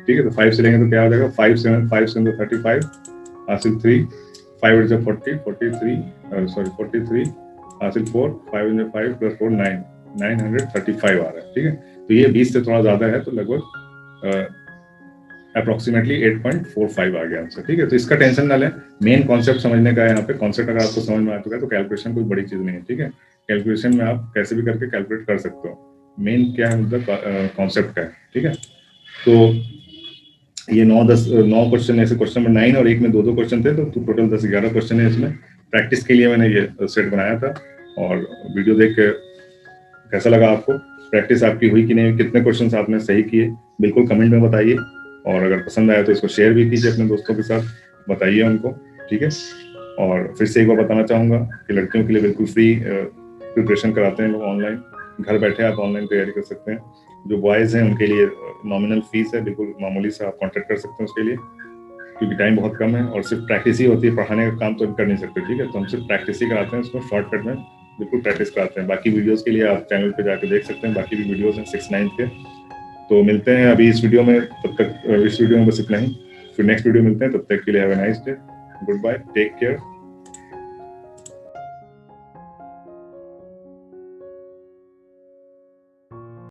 ठीक है, तो 5 से लेंगे तो क्या हो जाएगा 5 7 35 हासिल 3, 5 8 40 43 सॉरी 43 हासिल 4, 5 × 5 + 4 9 935 आ रहा है, ठीक है। तो ये 20 से थोड़ा ज्यादा है, तो लगभग अप्रोक्सीमेटली 8.45 आ गया आंसर, ठीक है। तो इसका टेंशन ना लें, मेन कॉन्सेप्ट समझने का है यहाँ पे। कॉन्सेप्ट अगर आपको समझ में आ चुका है तो कैलकुलेशन कोई बड़ी चीज नहीं है, ठीक है। कैलकुलेशन में आप कैसे भी करके कैलकुलेट कर सकते हो, मेन क्या है मतलब कॉन्सेप्ट का है, ठीक है। तो ये 9 क्वेश्चन ऐसे, क्वेश्चन नंबर 9 और एक में 2 क्वेश्चन थे, तो टोटल 10-11 क्वेश्चन है इसमें। प्रैक्टिस के लिए मैंने ये सेट बनाया था, और वीडियो देख के कैसा लगा आपको, प्रैक्टिस आपकी हुई कि नहीं, कितने क्वेश्चन आपने सही किए, बिल्कुल कमेंट में बताइए। और अगर पसंद आया तो इसको शेयर भी कीजिए अपने दोस्तों के साथ, बताइए उनको, ठीक है। और फिर से एक बार बताना चाहूँगा कि लड़कियों के लिए बिल्कुल फ्री प्रिपरेशन कराते हैं लोग ऑनलाइन, घर बैठे आप ऑनलाइन तैयारी कर सकते हैं। जो बॉयज़ हैं उनके लिए नॉमिनल फीस है, बिल्कुल मामूली से आप कॉन्टेक्ट कर सकते हैं उसके लिए, क्योंकि टाइम बहुत कम है और सिर्फ प्रैक्टिस ही होती है, पढ़ाने का काम तो कर नहीं सकते, ठीक है। तो हम सिर्फ प्रैक्टिस ही कराते हैं, उसको शॉर्टकट में बिल्कुल प्रैक्टिस कराते हैं। बाकी वीडियोस के लिए आप चैनल पे जाकर देख सकते हैं, बाकी भी वीडियोस हैं 6 9 के। तो मिलते हैं अभी इस वीडियो में, तब तक इस वीडियो में बस इतना ही, फिर नेक्स्ट वीडियो मिलते हैं, तब तक के लिए have a nice day, goodbye, take care.